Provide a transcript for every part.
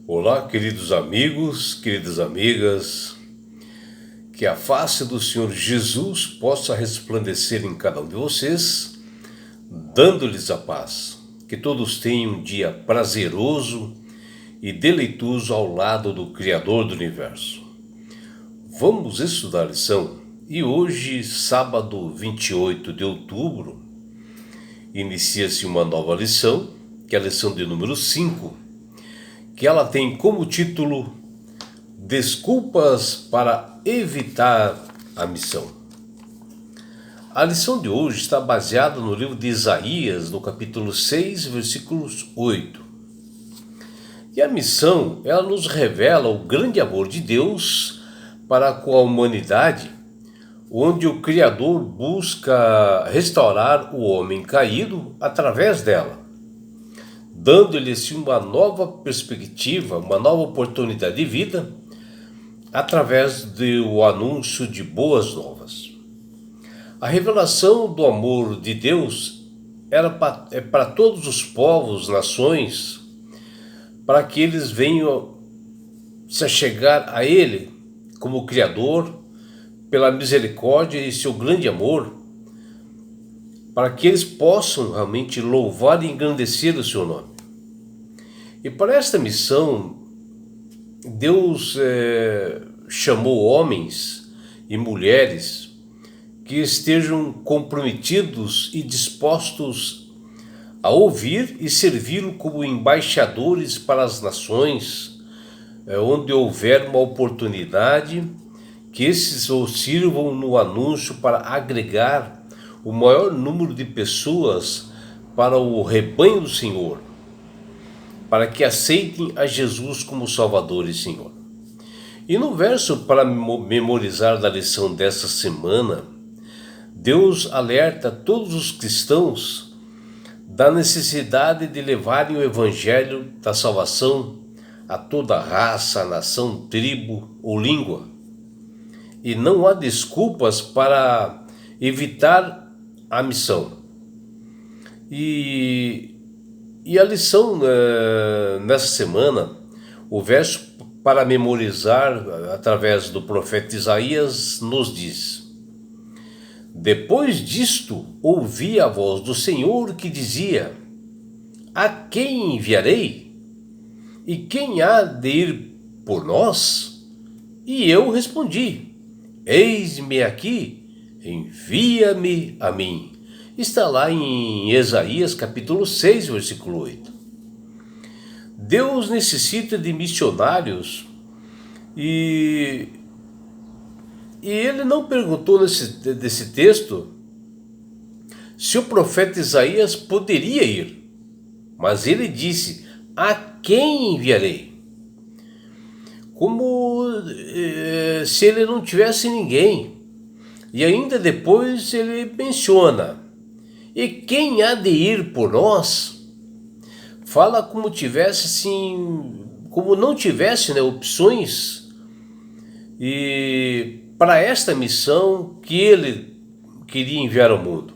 Olá, queridos amigos, queridas amigas, que a face do Senhor Jesus possa resplandecer em cada um de vocês, dando-lhes a paz. Que todos tenham um dia prazeroso e deleitoso ao lado do Criador do Universo. Vamos estudar a lição e hoje, sábado 28 de outubro, inicia-se uma nova lição, que é a lição de número 5, que ela tem como título Desculpas para evitar a missão. A lição de hoje está baseada no livro de Isaías, no capítulo 6, versículos 8. E a missão, ela nos revela o grande amor de Deus para com a humanidade, onde o Criador busca restaurar o homem caído através dela, dando-lhe assim uma nova perspectiva, uma nova oportunidade de vida, através do anúncio de boas novas. A revelação do amor de Deus é para todos os povos, nações, para que eles venham se achegar a Ele como Criador, pela misericórdia e seu grande amor, para que eles possam realmente louvar e engrandecer o seu nome. E para esta missão, Deus chamou homens e mulheres que estejam comprometidos e dispostos a ouvir e servi-lo como embaixadores para as nações, onde houver uma oportunidade, que esses o sirvam no anúncio para agregar o maior número de pessoas para o rebanho do Senhor, para que aceitem a Jesus como Salvador e Senhor. E no verso para memorizar da lição dessa semana, Deus alerta todos os cristãos da necessidade de levarem o evangelho da salvação a toda raça, nação, tribo ou língua. E não há desculpas para evitar a missão. E a lição nessa semana, o verso para memorizar através do profeta Isaías nos diz: Depois disto ouvi a voz do Senhor que dizia: A quem enviarei? E quem há de ir por nós? E eu respondi: Eis-me aqui, envia-me a mim. Está lá em Isaías capítulo 6, versículo 8. Deus necessita de missionários e ele não perguntou nesse texto se o profeta Isaías poderia ir, mas ele disse: a quem enviarei? Como se ele não tivesse ninguém. E ainda depois ele menciona: e quem há de ir por nós? Fala como tivesse assim, como não tivesse opções e para esta missão que ele queria enviar ao mundo.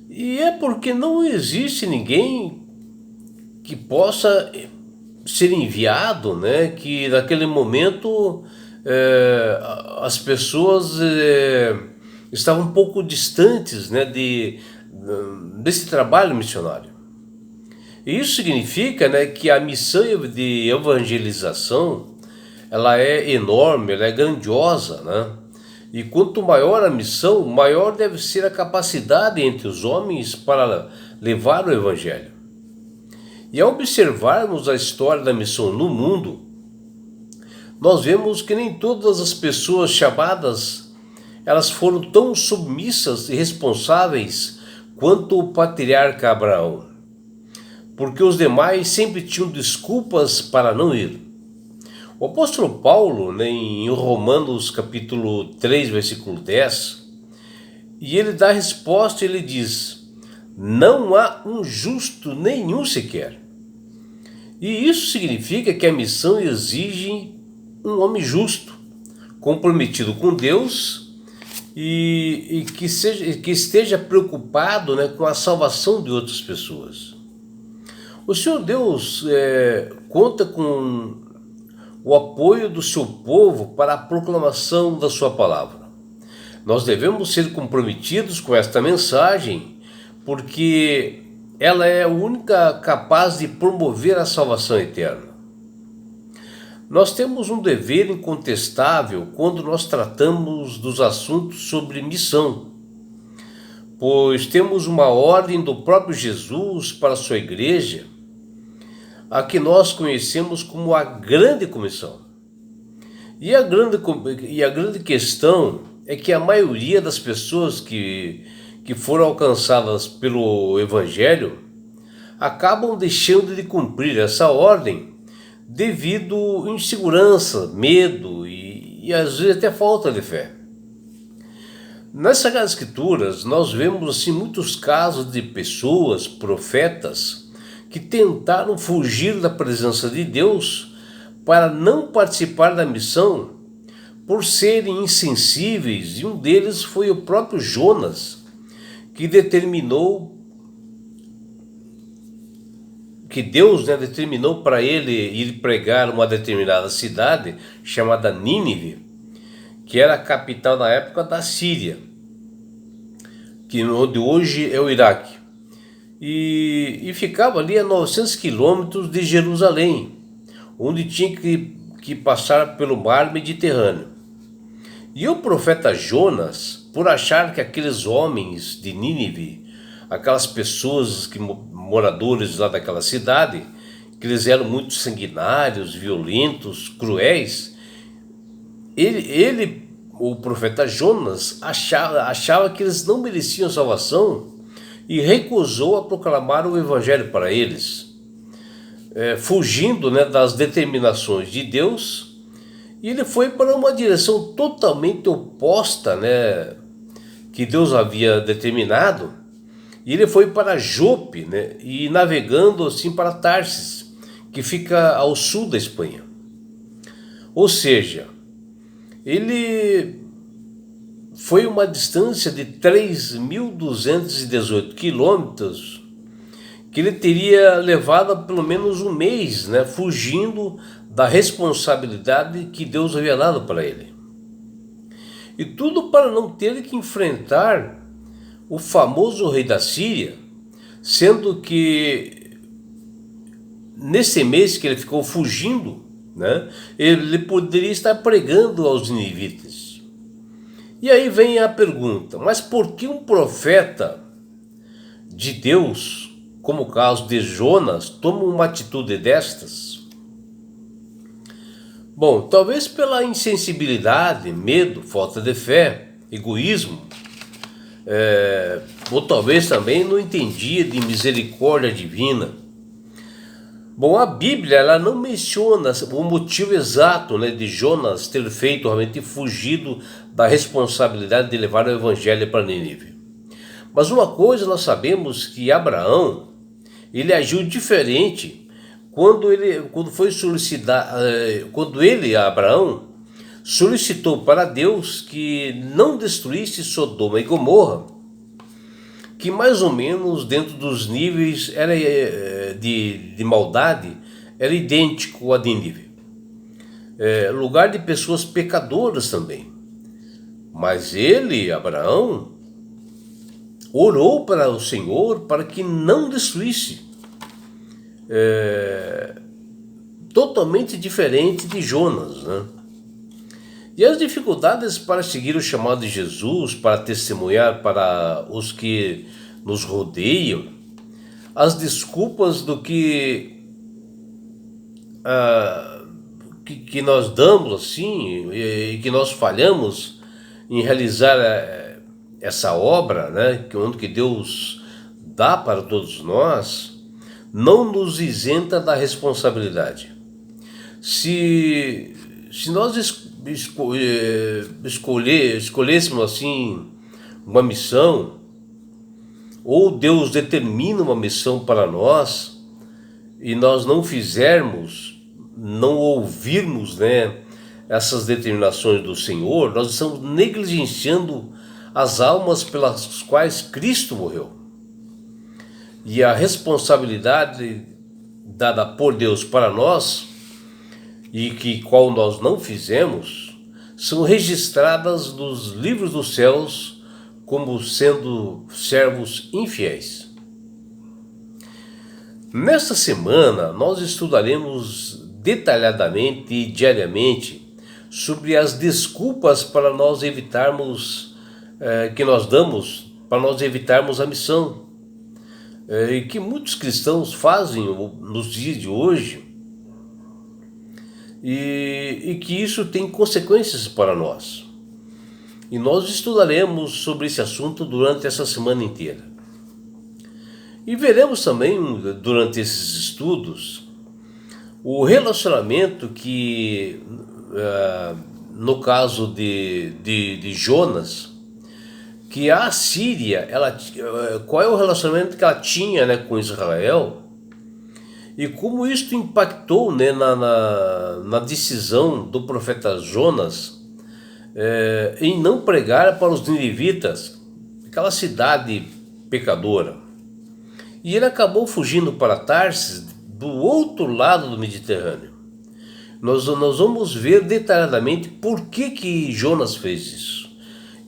E é porque não existe ninguém que possa ser enviado, que naquele momento as pessoas estavam um pouco distantes desse trabalho missionário. E isso significa que a missão de evangelização ela é enorme, ela é grandiosa, E quanto maior a missão, maior deve ser a capacidade entre os homens para levar o evangelho. E ao observarmos a história da missão no mundo, nós vemos que nem todas as pessoas chamadas elas foram tão submissas e responsáveis quanto o patriarca Abraão, porque os demais sempre tinham desculpas para não ir. O apóstolo Paulo, em Romanos capítulo 3, versículo 10, e ele dá a resposta, ele diz: não há um justo nenhum sequer. E isso significa que a missão exige um homem justo, comprometido com Deus e que esteja preocupado com a salvação de outras pessoas. O Senhor Deus conta com o apoio do seu povo para a proclamação da sua palavra. Nós devemos ser comprometidos com esta mensagem, porque ela é a única capaz de promover a salvação eterna. Nós temos um dever incontestável quando nós tratamos dos assuntos sobre missão, pois temos uma ordem do próprio Jesus para a sua igreja, a que nós conhecemos como a Grande Comissão. E a grande questão é que a maioria das pessoas que foram alcançadas pelo Evangelho acabam deixando de cumprir essa ordem devido a insegurança, medo e às vezes até falta de fé. Nas Sagradas Escrituras nós vemos assim muitos casos de pessoas, profetas, que tentaram fugir da presença de Deus para não participar da missão por serem insensíveis, e um deles foi o próprio Jonas, que Deus determinou para ele ir pregar uma determinada cidade chamada Nínive, que era a capital na época da Síria, onde hoje é o Iraque, e ficava ali a 900 quilômetros de Jerusalém, onde tinha que passar pelo mar Mediterrâneo. E o profeta Jonas, por achar que aqueles homens de Nínive, aquelas pessoas moradores lá daquela cidade, que eles eram muito sanguinários, violentos, cruéis, o profeta Jonas achava que eles não mereciam salvação e recusou a proclamar o evangelho para eles, fugindo das determinações de Deus. E ele foi para uma direção totalmente oposta, que Deus havia determinado. E ele foi para Jope, e navegando assim para Tarsis, que fica ao sul da Espanha. Ou seja, ele foi uma distância de 3.218 quilômetros, que ele teria levado pelo menos um mês, fugindo da responsabilidade que Deus havia dado para ele. E tudo para não ter que enfrentar o famoso rei da Síria, sendo que nesse mês que ele ficou fugindo, ele poderia estar pregando aos ninivitas. E aí vem a pergunta: mas por que um profeta de Deus, como o caso de Jonas, toma uma atitude destas? Bom, talvez pela insensibilidade, medo, falta de fé, egoísmo, ou talvez também não entendia de misericórdia divina. Bom, a Bíblia ela não menciona o motivo exato de Jonas ter feito realmente fugido da responsabilidade de levar o evangelho para Nínive. Mas uma coisa nós sabemos, que Abraão ele agiu diferente quando Abraão solicitou para Deus que não destruísse Sodoma e Gomorra, que mais ou menos dentro dos níveis de maldade era idêntico a Nínive, lugar de pessoas pecadoras também. Mas Abraão, orou para o Senhor para que não destruísse, totalmente diferente de Jonas, E as dificuldades para seguir o chamado de Jesus, para testemunhar para os que nos rodeiam, as desculpas do que nós damos assim, e que nós falhamos em realizar essa obra, que Deus dá para todos nós, não nos isenta da responsabilidade. Se nós escolhêssemos assim uma missão, ou Deus determina uma missão para nós, e nós não fizermos, não ouvirmos essas determinações do Senhor, nós estamos negligenciando as almas pelas quais Cristo morreu. E a responsabilidade dada por Deus para nós, e que qual nós não fizemos, são registradas nos livros dos céus como sendo servos infiéis. Nesta semana, nós estudaremos detalhadamente e diariamente sobre as desculpas para nós evitarmos, que nós damos para nós evitarmos a missão, e que muitos cristãos fazem nos dias de hoje, e que isso tem consequências para nós. E nós estudaremos sobre esse assunto durante essa semana inteira. E veremos também, durante esses estudos, o relacionamento que, no caso de Jonas, que a Assíria, qual é o relacionamento que ela tinha, né, com Israel, e como isso impactou, né, na decisão do profeta Jonas em não pregar para os ninivitas, aquela cidade pecadora. E ele acabou fugindo para Tarsis, do outro lado do Mediterrâneo. Nós vamos ver detalhadamente por que Jonas fez isso.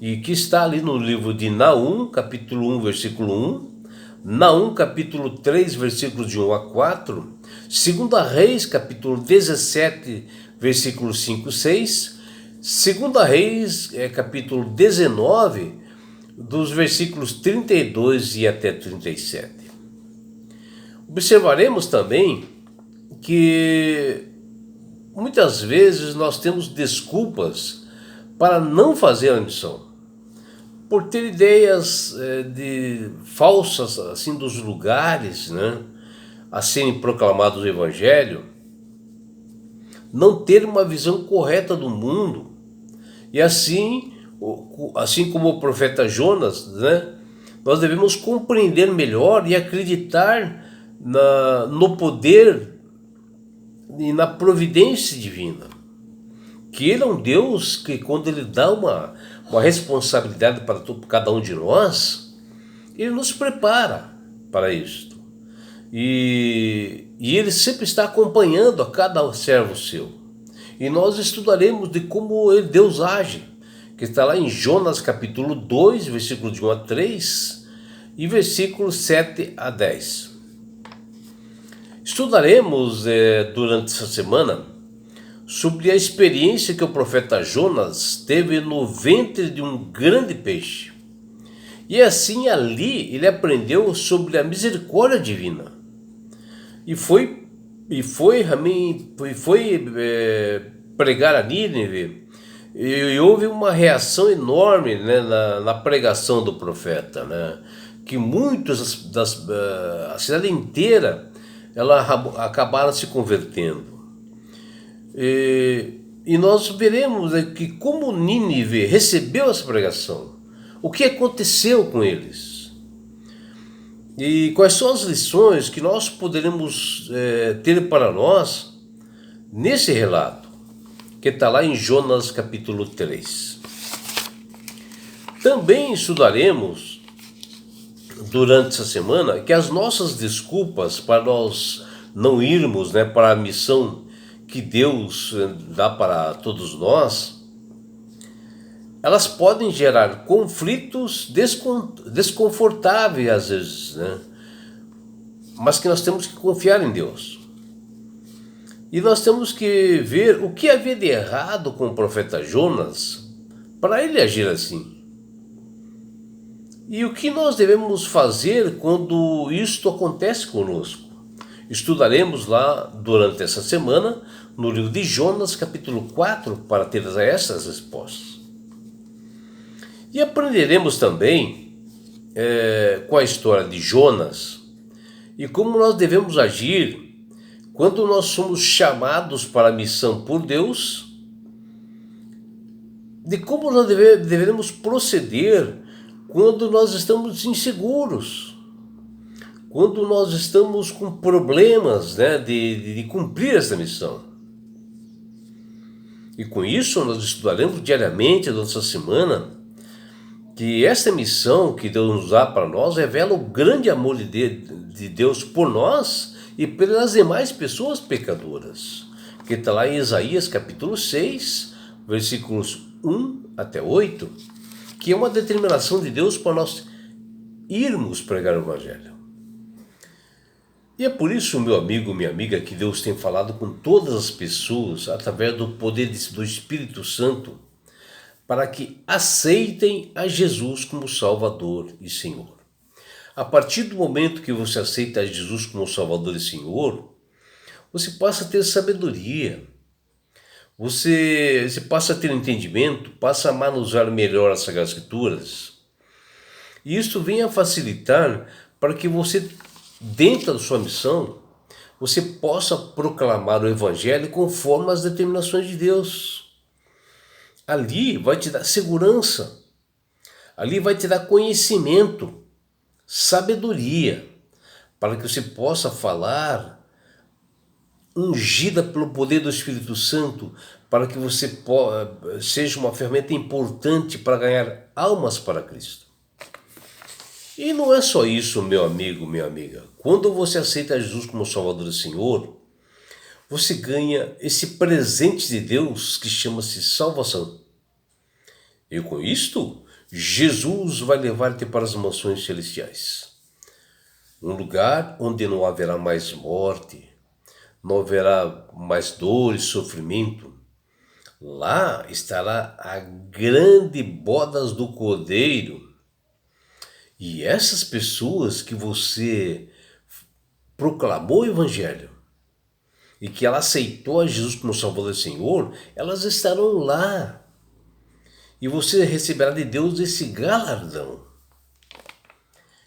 E que está ali no livro de Naum, capítulo 1, versículo 1, Naum, capítulo 3, versículos de 1 a 4, 2 Reis, capítulo 17, versículos 5 e 6, 2 Reis, capítulo 19, dos versículos 32 e até 37. Observaremos também que muitas vezes nós temos desculpas para não fazer a missão, por ter ideias falsas assim dos lugares, né, a serem proclamados o Evangelho, não ter uma visão correta do mundo, e assim como o profeta Jonas, né, nós devemos compreender melhor e acreditar no poder e na providência divina, que Ele é um Deus que, quando Ele dá uma responsabilidade para cada um de nós, Ele nos prepara para isto, e Ele sempre está acompanhando a cada servo seu, e nós estudaremos de como Deus age, que está lá em Jonas capítulo 2, versículo de 1 a 3 e versículos 7 a 10. Estudaremos durante essa semana sobre a experiência que o profeta Jonas teve no ventre de um grande peixe. E assim ali ele aprendeu sobre a misericórdia divina. E foi pregar a Nínive, e houve uma reação enorme, né, na pregação do profeta, né, que muitos a cidade inteira acabaram se convertendo. E nós veremos que como Nínive recebeu essa pregação, o que aconteceu com eles, e quais são as lições que nós poderemos ter para nós nesse relato, que está lá em Jonas capítulo 3. Também estudaremos durante essa semana que as nossas desculpas para nós não irmos, né, para a missão que Deus dá para todos nós, elas podem gerar conflitos desconfortáveis às vezes, né, mas que nós temos que confiar em Deus. E nós temos que ver o que havia de errado com o profeta Jonas para ele agir assim. E o que nós devemos fazer quando isto acontece conosco? Estudaremos lá durante essa semana no livro de Jonas, capítulo 4, para ter essas respostas. E aprenderemos também com a história de Jonas e como nós devemos agir quando nós somos chamados para a missão por Deus, de como nós devemos proceder quando nós estamos inseguros, quando nós estamos com problemas, né, de cumprir essa missão. E com isso nós estudaremos diariamente durante essa semana que essa missão que Deus nos dá para nós revela o grande amor de Deus por nós e pelas demais pessoas pecadoras, que está lá em Isaías capítulo 6, versículos 1 até 8, que é uma determinação de Deus para nós irmos pregar o Evangelho. E é por isso, meu amigo, minha amiga, que Deus tem falado com todas as pessoas através do poder do Espírito Santo para que aceitem a Jesus como Salvador e Senhor. A partir do momento que você aceita a Jesus como Salvador e Senhor, você passa a ter sabedoria, você passa a ter entendimento, passa a manusear melhor as Sagradas Escrituras. E isso vem a facilitar para que você, dentro da sua missão, você possa proclamar o Evangelho conforme as determinações de Deus. Ali vai te dar segurança, ali vai te dar conhecimento, sabedoria, para que você possa falar, ungida pelo poder do Espírito Santo, para que você seja uma ferramenta importante para ganhar almas para Cristo. E não é só isso, meu amigo, minha amiga. Quando você aceita Jesus como Salvador e Senhor, você ganha esse presente de Deus que chama-se salvação. E com isto, Jesus vai levar-te para as mansões celestiais. Um lugar onde não haverá mais morte, não haverá mais dor e sofrimento. Lá estará a grande bodas do Cordeiro. E essas pessoas que você proclamou o Evangelho e que ela aceitou a Jesus como Salvador e Senhor, elas estarão lá. E você receberá de Deus esse galardão.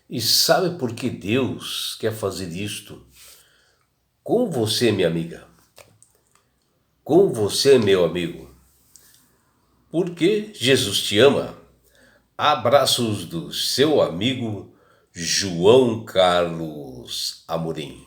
E sabe por que Deus quer fazer isto com você, minha amiga? Com você, meu amigo? Porque Jesus te ama. Abraços do seu amigo João Carlos Amorim.